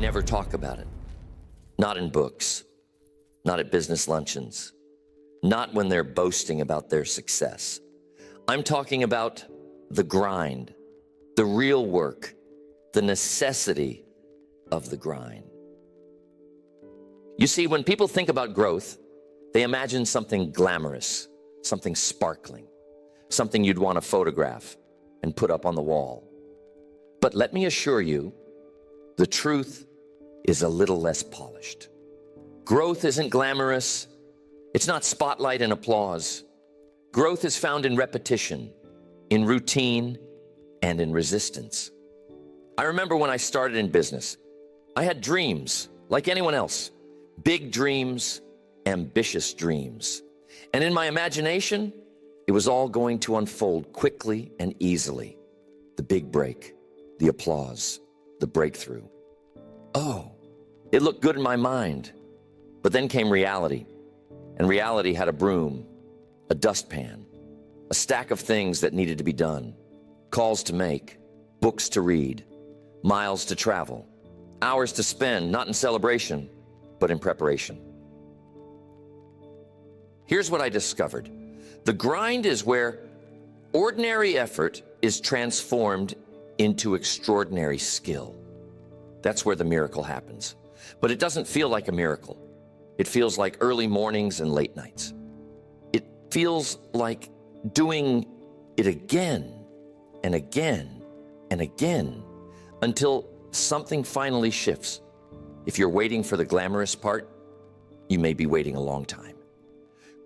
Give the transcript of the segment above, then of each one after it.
never talk about it. Not in books, not at business luncheons, not when they're boasting about their success. I'm talking about the grind, the real work, the necessity of the grind. You see, when people think about growth, they imagine something glamorous, something sparkling, something you'd want to photograph and put up on the wall. But let me assure you, the truth is a little less polished. Growth isn't glamorous. It's not spotlight and applause. Growth is found in repetition, in routine, and in resistance. I remember when I started in business, I had dreams like anyone else, big dreams, ambitious dreams. And in my imagination, it was all going to unfold quickly and easily. The big break, the applause, the breakthrough. Oh, it looked good in my mind. But then came reality. And reality had a broom, a dustpan, a stack of things that needed to be done, calls to make, books to read, miles to travel, hours to spend, not in celebration, but in preparation. Here's what I discovered. The grind is where ordinary effort is transformed into extraordinary skill. That's where the miracle happens. But it doesn't feel like a miracle. It feels like early mornings and late nights. It feels like doing it again and again and again until something finally shifts. If you're waiting for the glamorous part, you may be waiting a long time.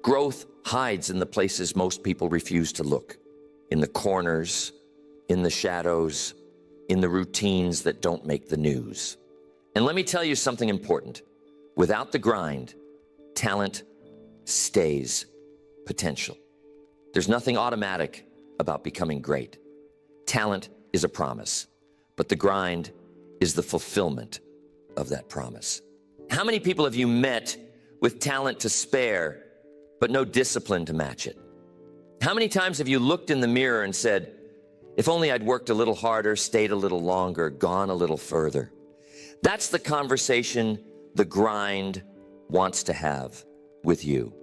Growth hides in the places most people refuse to look, in the corners, in the shadows, in the routines that don't make the news. And let me tell you something important. Without the grind, talent stays potential. There's nothing automatic about becoming great. Talent is a promise, but the grind is the fulfillment of that promise. How many people have you met with talent to spare, but no discipline to match it? How many times have you looked in the mirror and said, if only I'd worked a little harder, stayed a little longer, gone a little further? That's the conversation the grind wants to have with you.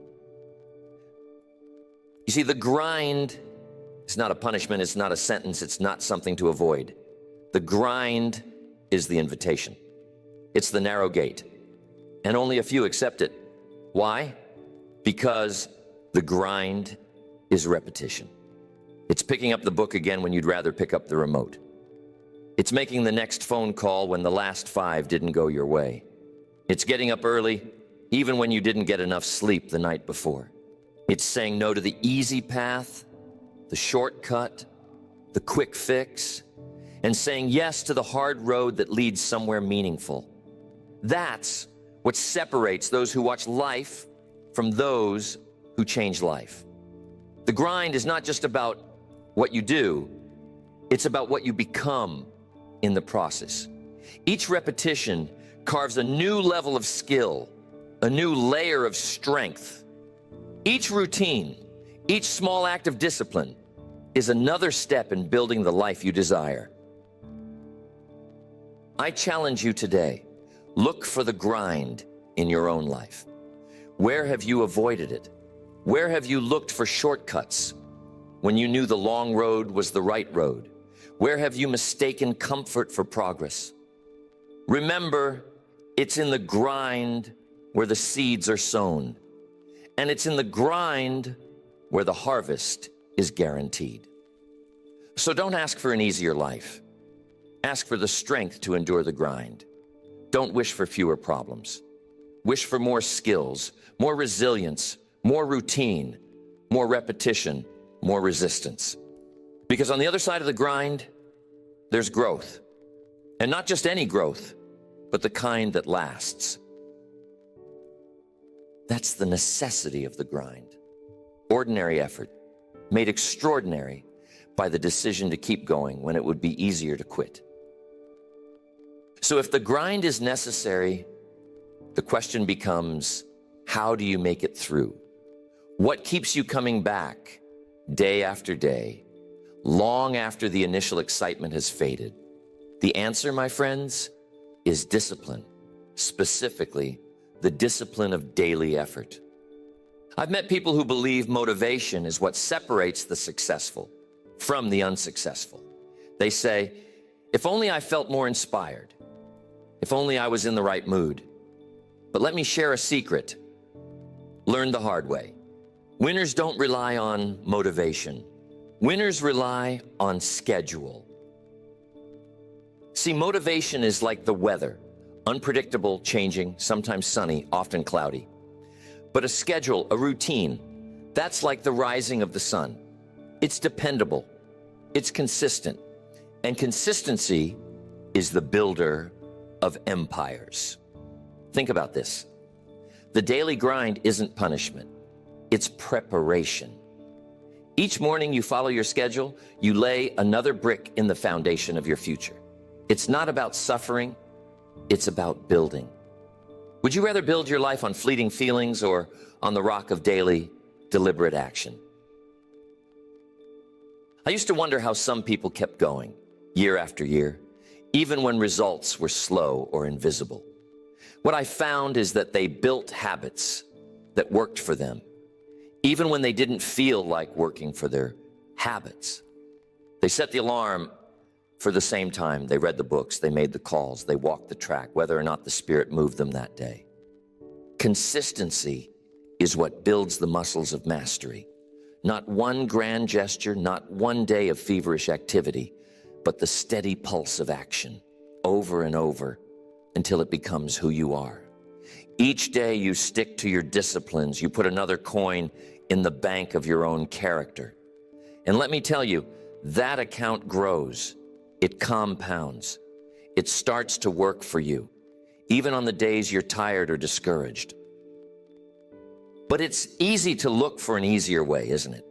You see, the grind is not a punishment, it's not a sentence, it's not something to avoid. The grind is the invitation. It's the narrow gate, and only a few accept it. Why? Because the grind is repetition. It's picking up the book again when you'd rather pick up the remote. It's making the next phone call when the last 5 didn't go your way. It's getting up early, even when you didn't get enough sleep the night before. It's saying no to the easy path, the shortcut, the quick fix, and saying yes to the hard road that leads somewhere meaningful. That's what separates those who watch life from those who change life. The grind is not just about what you do, it's about what you become in the process. Each repetition carves a new level of skill, a new layer of strength. Each routine, each small act of discipline is another step in building the life you desire. I challenge you today, look for the grind in your own life. Where have you avoided it? Where have you looked for shortcuts when you knew the long road was the right road? Where have you mistaken comfort for progress? Remember, it's in the grind where the seeds are sown, and it's in the grind where the harvest is guaranteed. So don't ask for an easier life. Ask for the strength to endure the grind. Don't wish for fewer problems. Wish for more skills, more resilience, more routine, more repetition, more resistance. Because on the other side of the grind, there's growth. And not just any growth, but the kind that lasts. That's the necessity of the grind. Ordinary effort, made extraordinary by the decision to keep going when it would be easier to quit. So if the grind is necessary, the question becomes, how do you make it through? What keeps you coming back day after day, long after the initial excitement has faded? The answer, my friends, is discipline, specifically the discipline of daily effort. I've met people who believe motivation is what separates the successful from the unsuccessful. They say, if only I felt more inspired, if only I was in the right mood. But let me share a secret. Learn the hard way. Winners don't rely on motivation. Winners rely on schedule. See, motivation is like the weather, unpredictable, changing, sometimes sunny, often cloudy. But a schedule, a routine, that's like the rising of the sun. It's dependable, it's consistent, and consistency is the builder of empires. Think about this. The daily grind isn't punishment, it's preparation. Each morning you follow your schedule, you lay another brick in the foundation of your future. It's not about suffering, it's about building. Would you rather build your life on fleeting feelings or on the rock of daily, deliberate action? I used to wonder how some people kept going, year after year, even when results were slow or invisible. What I found is that they built habits that worked for them, even when they didn't feel like working for their habits. They set the alarm for the same time. They read the books, they made the calls, they walked the track, whether or not the Spirit moved them that day. Consistency is what builds the muscles of mastery. Not one grand gesture, not one day of feverish activity, but the steady pulse of action, over and over, until it becomes who you are. Each day you stick to your disciplines, you put another coin in the bank of your own character. And let me tell you, that account grows. It compounds. It starts to work for you, even on the days you're tired or discouraged. But it's easy to look for an easier way, isn't it?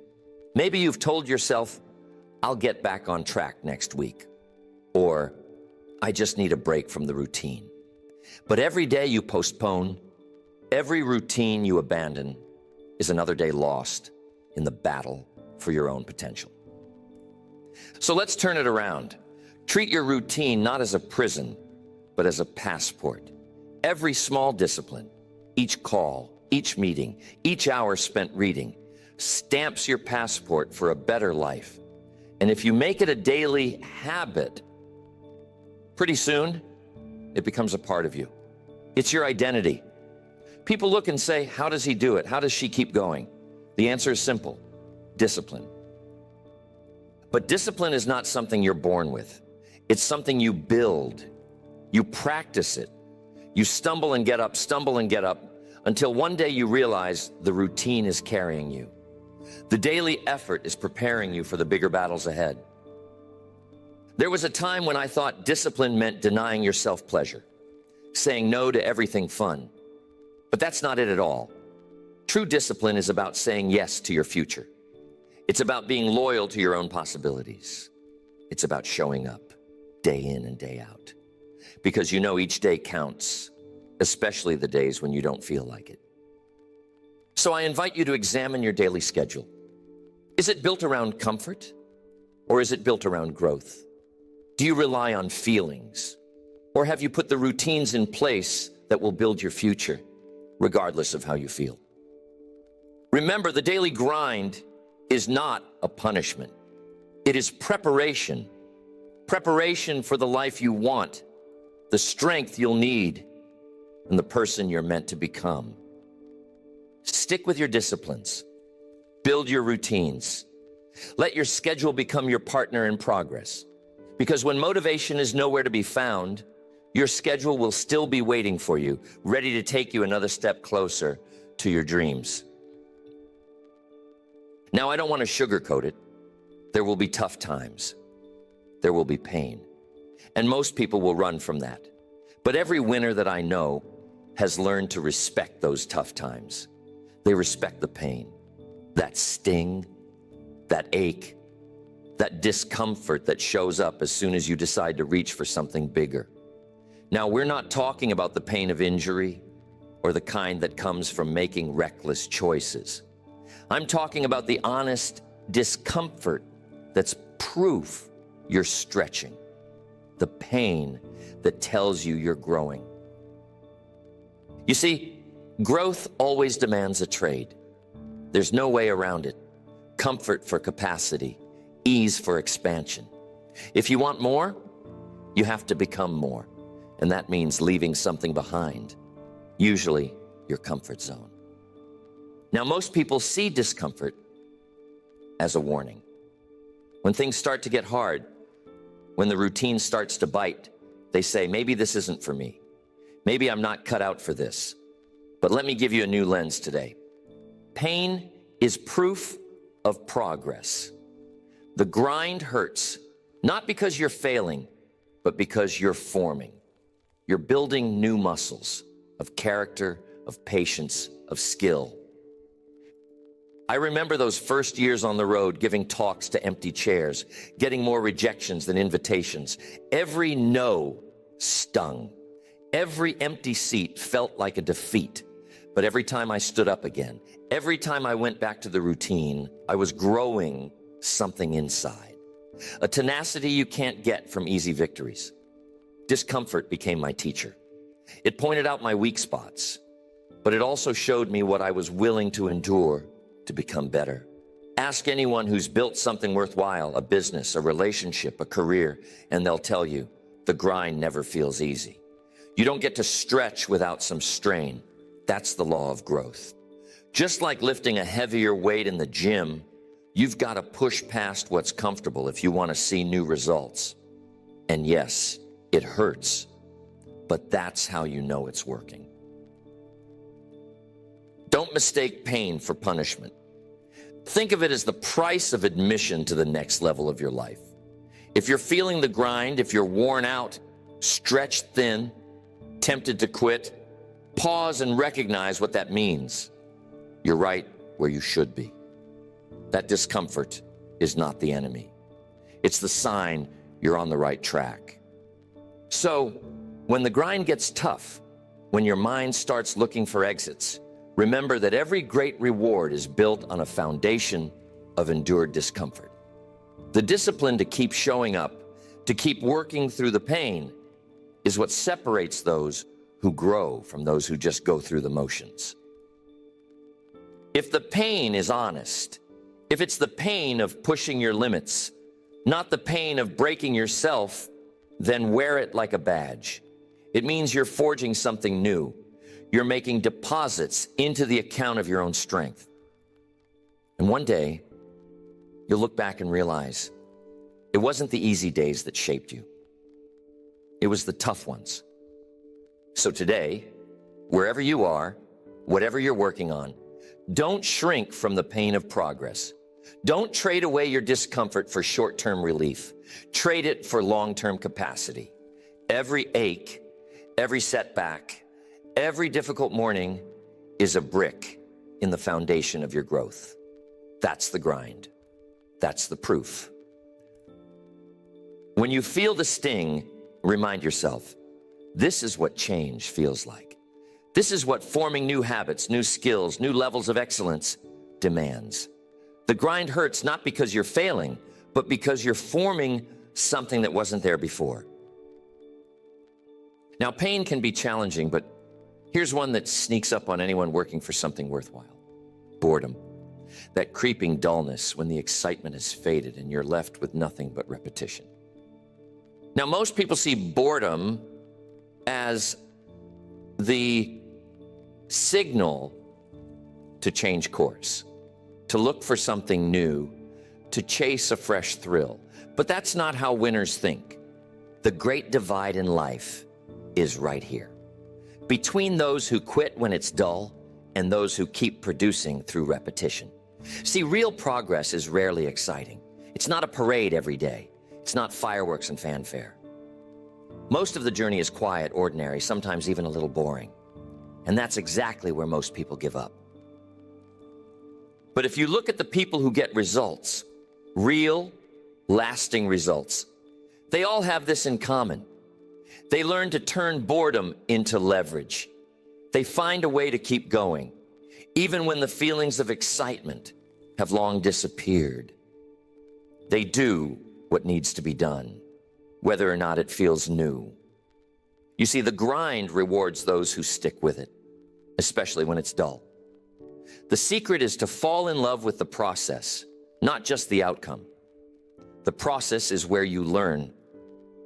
Maybe you've told yourself, I'll get back on track next week, or I just need a break from the routine. But every day you postpone, every routine you abandon is another day lost in the battle for your own potential. So let's turn it around. Treat your routine not as a prison, but as a passport. Every small discipline, each call, each meeting, each hour spent reading, stamps your passport for a better life. And if you make it a daily habit, pretty soon, it becomes a part of you. It's your identity. People look and say, how does he do it? How does she keep going? The answer is simple: discipline. But discipline is not something you're born with. It's something you build. You practice it. You stumble and get up, until one day you realize the routine is carrying you. The daily effort is preparing you for the bigger battles ahead. There was a time when I thought discipline meant denying yourself pleasure, saying no to everything fun. But that's not it at all. True discipline is about saying yes to your future. It's about being loyal to your own possibilities. It's about showing up day in and day out, because you know each day counts, especially the days when you don't feel like it. So I invite you to examine your daily schedule. Is it built around comfort, or is it built around growth? Do you rely on feelings, or have you put the routines in place that will build your future, regardless of how you feel? Remember, the daily grind is not a punishment. It is preparation. Preparation for the life you want, the strength you'll need, and the person you're meant to become. Stick with your disciplines. Build your routines. Let your schedule become your partner in progress. Because when motivation is nowhere to be found, your schedule will still be waiting for you, ready to take you another step closer to your dreams. Now, I don't want to sugarcoat it. There will be tough times. There will be pain. And most people will run from that. But every winner that I know has learned to respect those tough times. They respect the pain, that sting, that ache, that discomfort that shows up as soon as you decide to reach for something bigger. Now, we're not talking about the pain of injury or the kind that comes from making reckless choices. I'm talking about the honest discomfort that's proof you're stretching. the pain that tells you you're growing. You see, growth always demands a trade. There's no way around it. Comfort for capacity, ease for expansion. If you want more, you have to become more. And that means leaving something behind, usually your comfort zone. Now, most people see discomfort as a warning. When things start to get hard, when the routine starts to bite, they say, maybe this isn't for me. Maybe I'm not cut out for this. But let me give you a new lens today. Pain is proof of progress. The grind hurts, not because you're failing, but because you're forming. You're building new muscles of character, of patience, of skill. I remember those first years on the road giving talks to empty chairs, getting more rejections than invitations. Every no stung. Every empty seat felt like a defeat. But every time I stood up again, every time I went back to the routine, I was growing something inside. A tenacity you can't get from easy victories. Discomfort became my teacher. It pointed out my weak spots, but it also showed me what I was willing to endure to become better. Ask anyone who's built something worthwhile, a business, a relationship, a career, and they'll tell you the grind never feels easy. You don't get to stretch without some strain. That's the law of growth. Just like lifting a heavier weight in the gym, you've got to push past what's comfortable if you want to see new results. And yes, it hurts, but that's how you know it's working. Don't mistake pain for punishment. Think of it as the price of admission to the next level of your life. If you're feeling the grind, if you're worn out, stretched thin, tempted to quit, pause and recognize what that means. You're right where you should be. That discomfort is not the enemy. It's the sign you're on the right track. So, when the grind gets tough, when your mind starts looking for exits, remember that every great reward is built on a foundation of endured discomfort. The discipline to keep showing up, to keep working through the pain, is what separates those who grow from those who just go through the motions. If the pain is honest, if it's the pain of pushing your limits, not the pain of breaking yourself, then wear it like a badge. It means you're forging something new. You're making deposits into the account of your own strength. And one day, you'll look back and realize it wasn't the easy days that shaped you. It was the tough ones. So today, wherever you are, whatever you're working on, don't shrink from the pain of progress. Don't trade away your discomfort for short-term relief. Trade it for long-term capacity. Every ache, every setback, every difficult morning is a brick in the foundation of your growth. That's the grind. That's the proof. When you feel the sting, remind yourself, this is what change feels like. This is what forming new habits, new skills, new levels of excellence demands. The grind hurts not because you're failing, but because you're forming something that wasn't there before. Now, pain can be challenging, but here's one that sneaks up on anyone working for something worthwhile. Boredom. That creeping dullness when the excitement has faded and you're left with nothing but repetition. Now, most people see boredom as the signal to change course, to look for something new, to chase a fresh thrill. But that's not how winners think. The great divide in life is right here, between those who quit when it's dull and those who keep producing through repetition. See, real progress is rarely exciting. It's not a parade every day. It's not fireworks and fanfare. Most of the journey is quiet, ordinary, sometimes even a little boring. And that's exactly where most people give up. But if you look at the people who get results, real, lasting results, they all have this in common. They learn to turn boredom into leverage. They find a way to keep going, even when the feelings of excitement have long disappeared. They do what needs to be done, whether or not it feels new. You see, the grind rewards those who stick with it, especially when it's dull. The secret is to fall in love with the process, not just the outcome. The process is where you learn,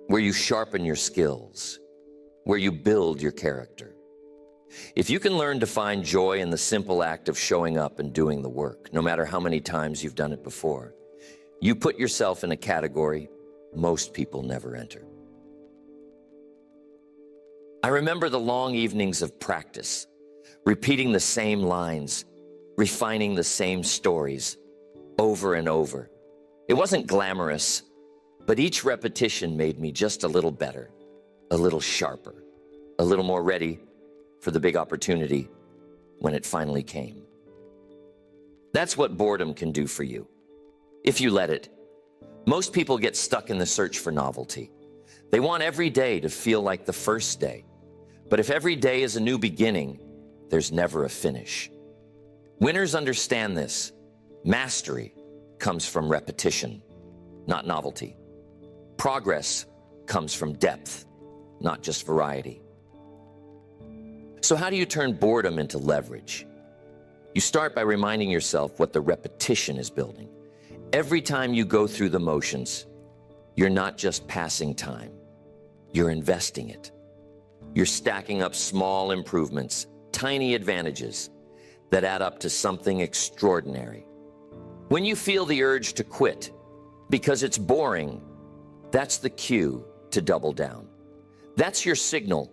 where you sharpen your skills, where you build your character. If you can learn to find joy in the simple act of showing up and doing the work, no matter how many times you've done it before, you put yourself in a category most people never enter. I remember the long evenings of practice, repeating the same lines, refining the same stories over and over. It wasn't glamorous, but each repetition made me just a little better, a little sharper, a little more ready for the big opportunity when it finally came. That's what boredom can do for you, if you let it. Most people get stuck in the search for novelty. They want every day to feel like the first day. But if every day is a new beginning, there's never a finish. Winners understand this. Mastery comes from repetition, not novelty. Progress comes from depth, not just variety. So how do you turn boredom into leverage? You start by reminding yourself what the repetition is building. Every time you go through the motions, you're not just passing time, you're investing it. You're stacking up small improvements, tiny advantages that add up to something extraordinary. When you feel the urge to quit because it's boring, that's the cue to double down. That's your signal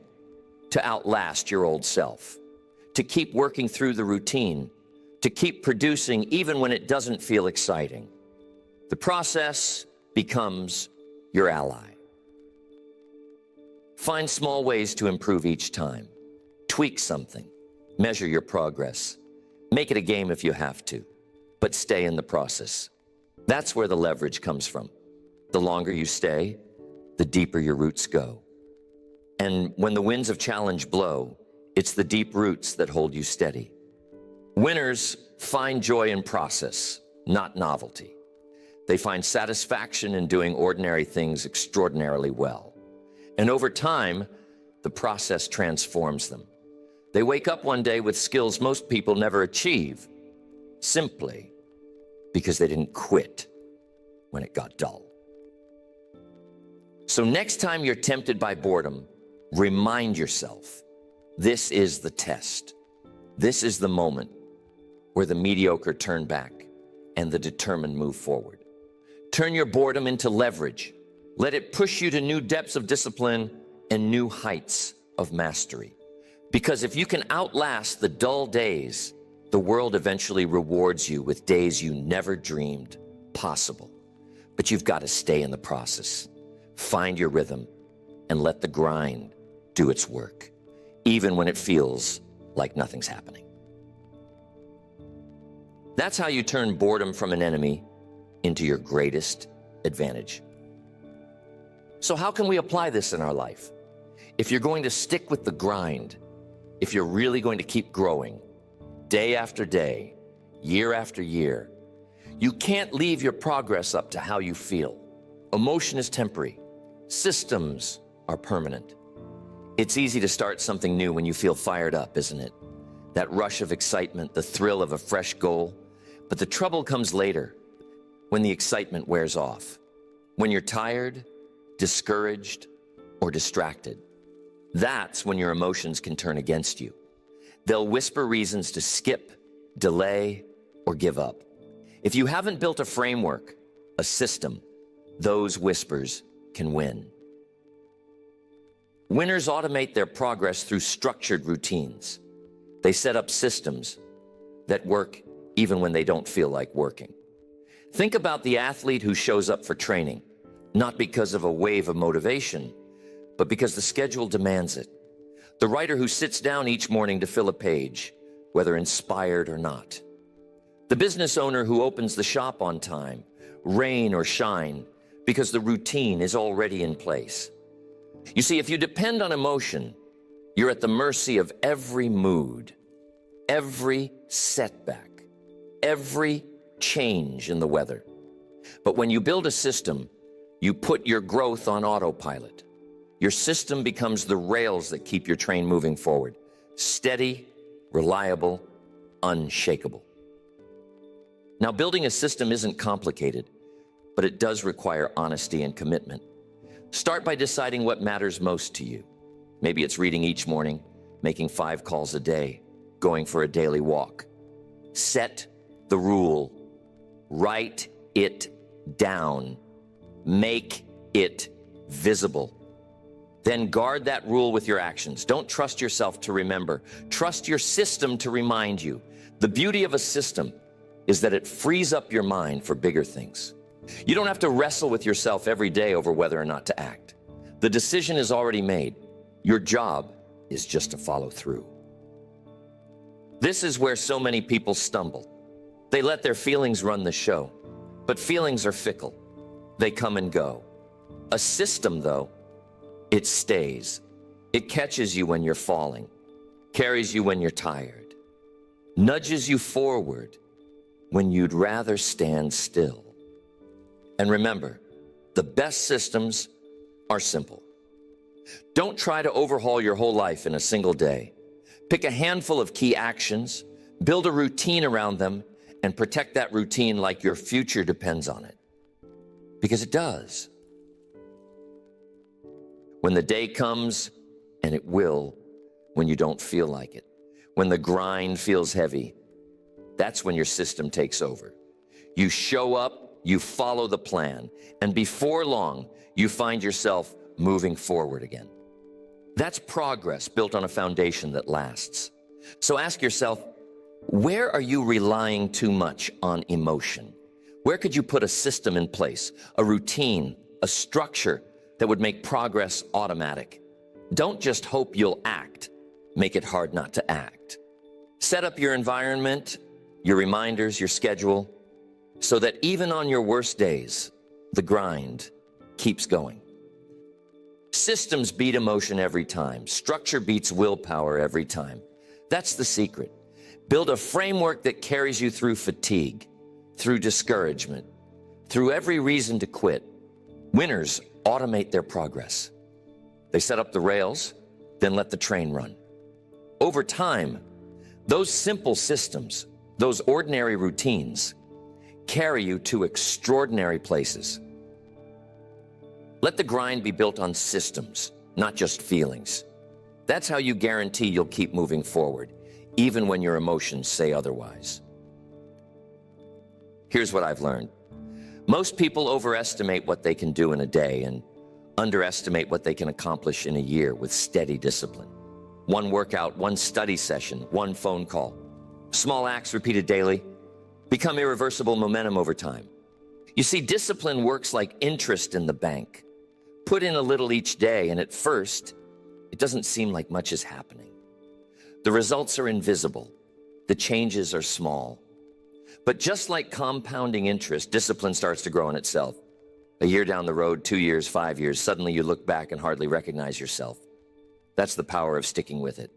to outlast your old self, to keep working through the routine, to keep producing even when it doesn't feel exciting. The process becomes your ally. Find small ways to improve each time. Tweak something. Measure your progress. Make it a game if you have to, but stay in the process. That's where the leverage comes from. The longer you stay, the deeper your roots go. And when the winds of challenge blow, it's the deep roots that hold you steady. Winners find joy in process, not novelty. They find satisfaction in doing ordinary things extraordinarily well. And over time, the process transforms them. They wake up one day with skills most people never achieve, simply because they didn't quit when it got dull. So next time you're tempted by boredom, remind yourself, this is the test. This is the moment where the mediocre turn back and the determined move forward. Turn your boredom into leverage. Let it push you to new depths of discipline and new heights of mastery. Because if you can outlast the dull days, the world eventually rewards you with days you never dreamed possible. But you've got to stay in the process. Find your rhythm and let the grind do its work, even when it feels like nothing's happening. That's how you turn boredom from an enemy into your greatest advantage. So how can we apply this in our life? If you're going to stick with the grind, if you're really going to keep growing, day after day, year after year, you can't leave your progress up to how you feel. Emotion is temporary. Systems are permanent. It's easy to start something new when you feel fired up, isn't it? That rush of excitement, the thrill of a fresh goal. But the trouble comes later, when the excitement wears off, when you're tired, discouraged, or distracted. That's when your emotions can turn against you. They'll whisper reasons to skip, delay, or give up. If you haven't built a framework, a system, those whispers can win. Winners automate their progress through structured routines. They set up systems that work even when they don't feel like working. Think about the athlete who shows up for training, not because of a wave of motivation, but because the schedule demands it. The writer who sits down each morning to fill a page, whether inspired or not. The business owner who opens the shop on time, rain or shine, because the routine is already in place. You see, if you depend on emotion, you're at the mercy of every mood, every setback, every change in the weather. But when you build a system, You put your growth on autopilot. Your system becomes the rails that keep your train moving forward. Steady, reliable, unshakable. Now, building a system isn't complicated, but it does require honesty and commitment. Start by deciding what matters most to you. Maybe it's reading each morning, making 5 calls a day, going for a daily walk. Set the rule. Write it down. Make it visible. Then guard that rule with your actions. Don't trust yourself to remember. Trust your system to remind you. The beauty of a system is that it frees up your mind for bigger things. You don't have to wrestle with yourself every day over whether or not to act. The decision is already made. Your job is just to follow through. This is where so many people stumble. They let their feelings run the show, but feelings are fickle. They come and go. A system, though, it stays. It catches you when you're falling, carries you when you're tired, nudges you forward when you'd rather stand still. And remember, the best systems are simple. Don't try to overhaul your whole life in a single day. Pick a handful of key actions, build a routine around them, and protect that routine like your future depends on it. Because it does. When the day comes, and it will, when you don't feel like it, when the grind feels heavy, that's when your system takes over. You show up, you follow the plan, and before long, you find yourself moving forward again. That's progress built on a foundation that lasts. So ask yourself, where are you relying too much on emotion? Where could you put a system in place, a routine, a structure that would make progress automatic? Don't just hope you'll act, make it hard not to act. Set up your environment, your reminders, your schedule, so that even on your worst days, the grind keeps going. Systems beat emotion every time. Structure beats willpower every time. That's the secret. Build a framework that carries you through fatigue, through discouragement, through every reason to quit. Winners automate their progress. They set up the rails, then let the train run. Over time, those simple systems, those ordinary routines, carry you to extraordinary places. Let the grind be built on systems, not just feelings. That's how you guarantee you'll keep moving forward, even when your emotions say otherwise. Here's what I've learned. Most people overestimate what they can do in a day and underestimate what they can accomplish in a year with steady discipline. One workout, one study session, one phone call. Small acts repeated daily become irreversible momentum over time. You see, discipline works like interest in the bank. Put in a little each day, and at first, it doesn't seem like much is happening. The results are invisible. The changes are small. But just like compounding interest, discipline starts to grow in itself. A year down the road, 2 years, 5 years, suddenly you look back and hardly recognize yourself. That's the power of sticking with it.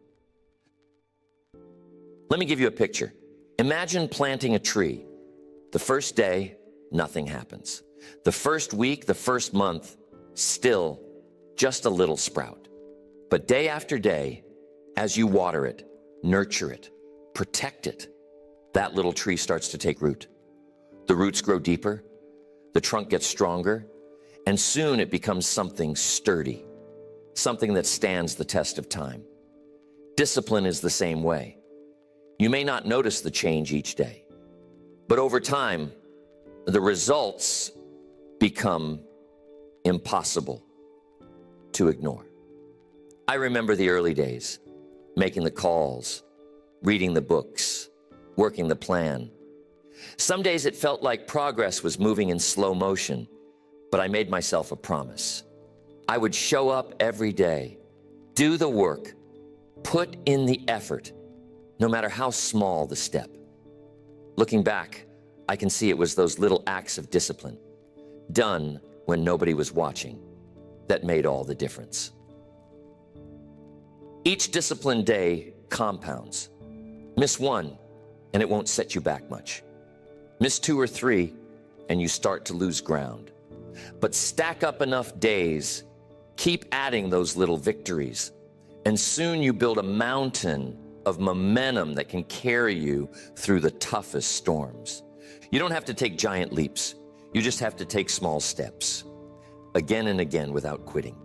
Let me give you a picture. Imagine planting a tree. The first day, nothing happens. The first week, the first month, still just a little sprout. But day after day, as you water it, nurture it, protect it, that little tree starts to take root. The roots grow deeper, the trunk gets stronger, and soon it becomes something sturdy, something that stands the test of time. Discipline is the same way. You may not notice the change each day, but over time, the results become impossible to ignore. I remember the early days, making the calls, reading the books, working the plan. Some days it felt like progress was moving in slow motion, but I made myself a promise. I would show up every day, do the work, put in the effort, no matter how small the step. Looking back, I can see it was those little acts of discipline, done when nobody was watching, that made all the difference. Each disciplined day compounds. Miss one, and it won't set you back much. Miss 2 or 3, and you start to lose ground. But stack up enough days, keep adding those little victories, and soon you build a mountain of momentum that can carry you through the toughest storms. You don't have to take giant leaps. You just have to take small steps, again and again without quitting.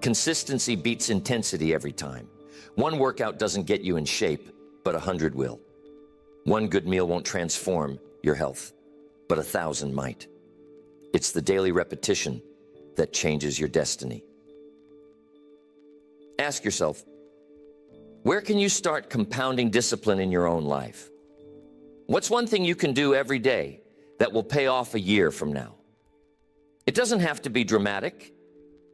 Consistency beats intensity every time. One workout doesn't get you in shape, but 100 will. One good meal won't transform your health, but 1,000 might. It's the daily repetition that changes your destiny. Ask yourself, where can you start compounding discipline in your own life? What's one thing you can do every day that will pay off a year from now? It doesn't have to be dramatic.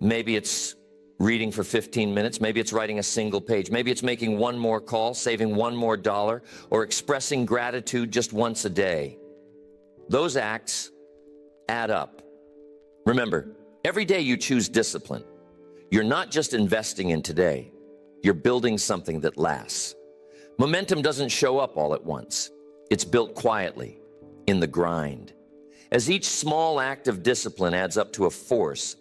Maybe it's reading for 15 minutes. Maybe it's writing a single page. Maybe it's making one more call, saving one more dollar, or expressing gratitude just once a day. Those acts add up. Remember, every day you choose discipline. You're not just investing in today. You're building something that lasts. Momentum doesn't show up all at once. It's built quietly, in the grind. As each small act of discipline adds up to a force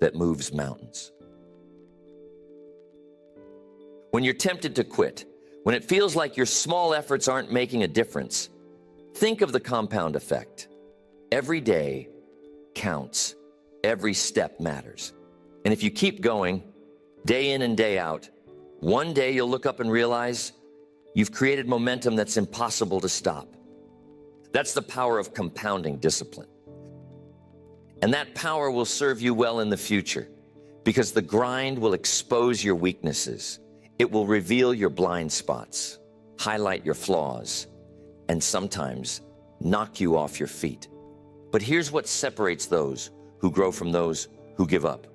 that moves mountains. When you're tempted to quit, when it feels like your small efforts aren't making a difference, think of the compound effect. Every day counts. Every step matters. And if you keep going, day in and day out, one day you'll look up and realize you've created momentum that's impossible to stop. That's the power of compounding discipline. And that power will serve you well in the future because the grind will expose your weaknesses. It will reveal your blind spots, highlight your flaws, and sometimes knock you off your feet. But here's what separates those who grow from those who give up.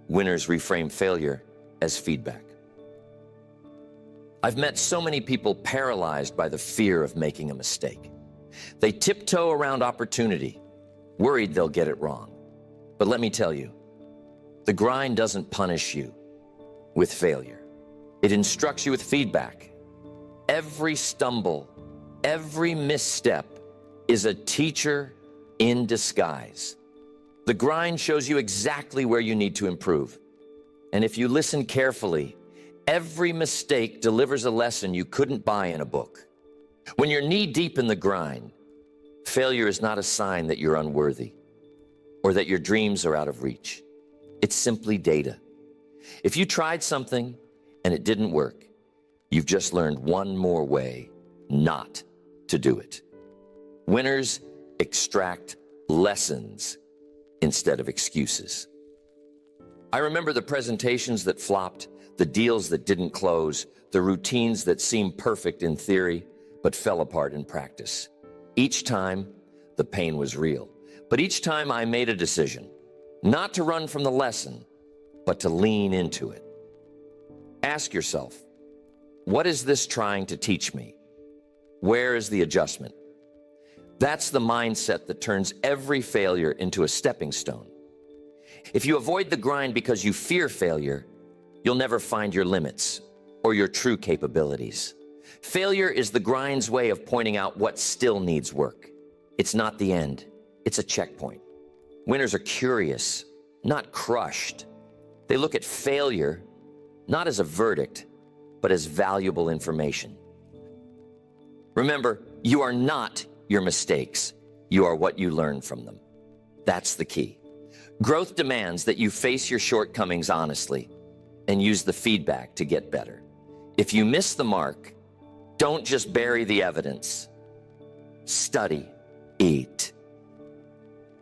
Winners reframe failure as feedback. I've met so many people paralyzed by the fear of making a mistake. They tiptoe around opportunity, worried they'll get it wrong. But let me tell you, the grind doesn't punish you with failure. It instructs you with feedback. Every stumble, every misstep is a teacher in disguise. The grind shows you exactly where you need to improve. And if you listen carefully, every mistake delivers a lesson you couldn't buy in a book. When you're knee-deep in the grind, failure is not a sign that you're unworthy or that your dreams are out of reach. It's simply data. If you tried something and it didn't work, you've just learned one more way not to do it. Winners extract lessons instead of excuses. I remember the presentations that flopped, the deals that didn't close, the routines that seemed perfect in theory but fell apart in practice. Each time, the pain was real. But each time I made a decision, not to run from the lesson, but to lean into it. Ask yourself, what is this trying to teach me? Where is the adjustment? That's the mindset that turns every failure into a stepping stone. If you avoid the grind because you fear failure, you'll never find your limits or your true capabilities. Failure is the grind's way of pointing out what still needs work. It's not the end, it's a checkpoint. Winners are curious, not crushed. They look at failure not as a verdict, but as valuable information. Remember, you are not your mistakes. You are what you learn from them. That's the key. Growth demands that you face your shortcomings honestly and use the feedback to get better. If you miss the mark, don't just bury the evidence. Study, eat.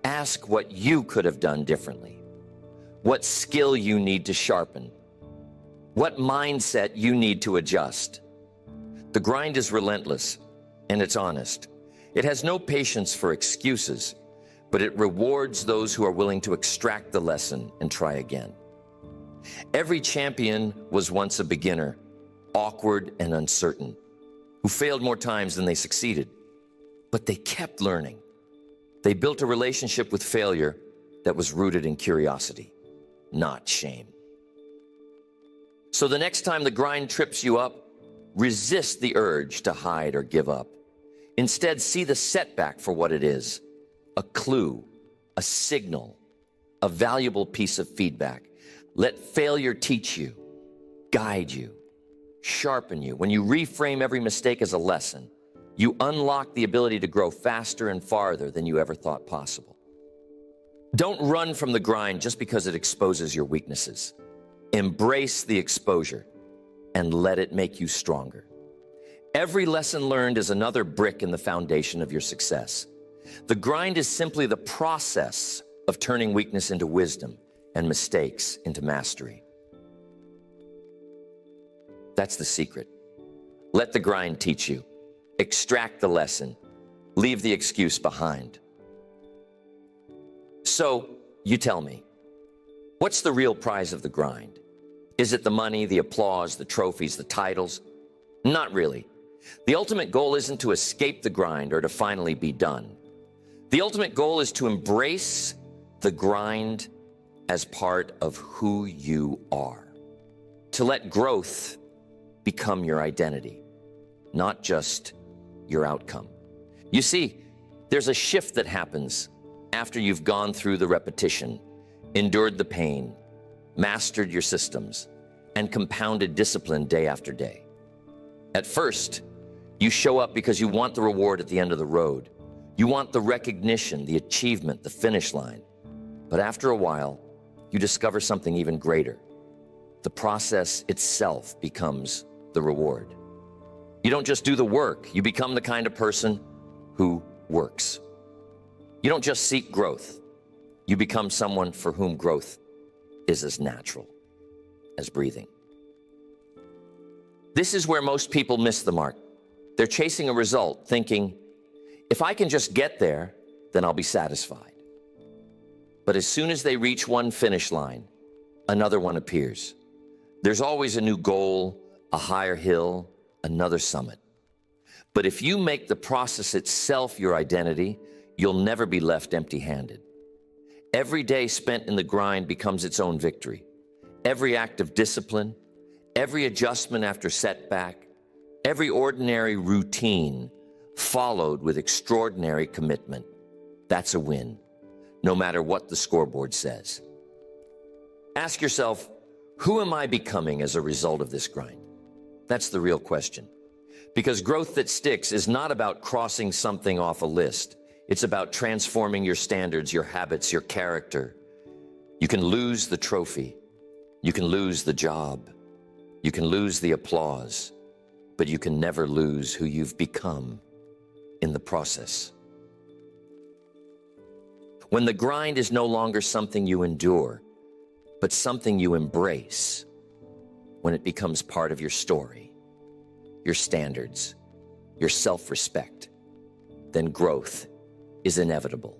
Ask what you could have done differently, what skill you need to sharpen, what mindset you need to adjust. The grind is relentless and it's honest. It has no patience for excuses, but it rewards those who are willing to extract the lesson and try again. Every champion was once a beginner, awkward and uncertain, who failed more times than they succeeded. But they kept learning. They built a relationship with failure that was rooted in curiosity, not shame. So the next time the grind trips you up, resist the urge to hide or give up. Instead, see the setback for what it is, a clue, a signal a valuable piece of feedback. Let failure teach you, guide you, sharpen you. When you reframe every mistake as a lesson, you unlock the ability to grow faster and farther than you ever thought possible. Don't run from the grind just because it exposes your weaknesses. Embrace the exposure and let it make you stronger. Every lesson learned is another brick in the foundation of your success. The grind is simply the process of turning weakness into wisdom and mistakes into mastery. That's the secret. Let the grind teach you. Extract the lesson. Leave the excuse behind. So, you tell me, what's the real prize of the grind? Is it the money, the applause, the trophies, the titles? Not really. The ultimate goal isn't to escape the grind or to finally be done. The ultimate goal is to embrace the grind as part of who you are. To let growth become your identity, not just your outcome. You see, there's a shift that happens after you've gone through the repetition, endured the pain, mastered your systems, and compounded discipline day after day. At first, you show up because you want the reward at the end of the road. You want the recognition, the achievement, the finish line. But after a while, you discover something even greater. The process itself becomes the reward. You don't just do the work, you become the kind of person who works. You don't just seek growth, you become someone for whom growth is as natural as breathing. This is where most people miss the mark. They're chasing a result, thinking, if I can just get there, then I'll be satisfied. But as soon as they reach one finish line, another one appears. There's always a new goal, a higher hill, another summit. But if you make the process itself your identity, you'll never be left empty-handed. Every day spent in the grind becomes its own victory. Every act of discipline, every adjustment after setback, every ordinary routine followed with extraordinary commitment. That's a win, no matter what the scoreboard says. Ask yourself, who am I becoming as a result of this grind? That's the real question. Because growth that sticks is not about crossing something off a list. It's about transforming your standards, your habits, your character. You can lose the trophy. You can lose the job. You can lose the applause. But you can never lose who you've become in the process. When the grind is no longer something you endure, but something you embrace, when it becomes part of your story, your standards, your self-respect, then growth is inevitable.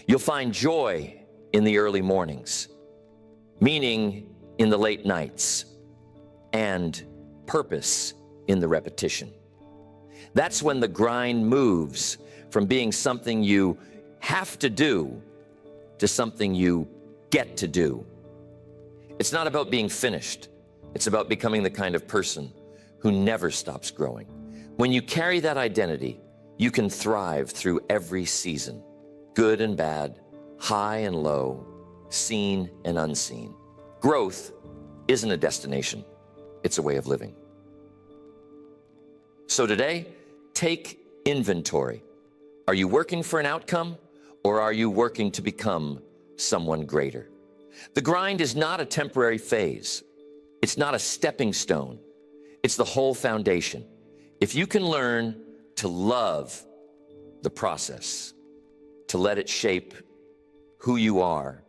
You'll find joy in the early mornings, meaning in the late nights, and purpose in the repetition. That's when the grind moves from being something you have to do to something you get to do. It's not about being finished. It's about becoming the kind of person who never stops growing. When you carry that identity, you can thrive through every season, good and bad, high and low, seen and unseen. Growth isn't a destination, it's a way of living. So today, take inventory. Are you working for an outcome, or are you working to become someone greater? The grind is not a temporary phase. It's not a stepping stone. It's the whole foundation. If you can learn to love the process, to let it shape who you are,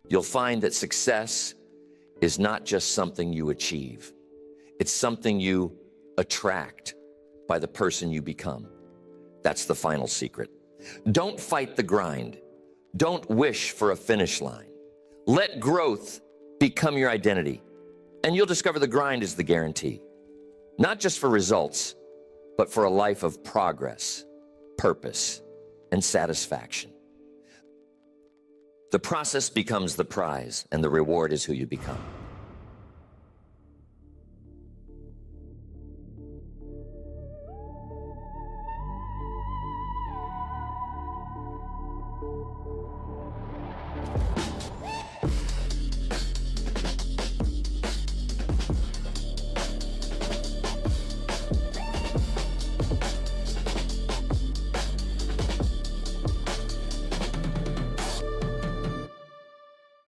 you'll find that success is not just something you achieve. It's something you attract by the person you become. That's the final secret. Don't fight the grind. Don't wish for a finish line. Let growth become your identity, and you'll discover the grind is the guarantee. Not just for results, but for a life of progress, purpose, and satisfaction. The process becomes the prize, and the reward is who you become.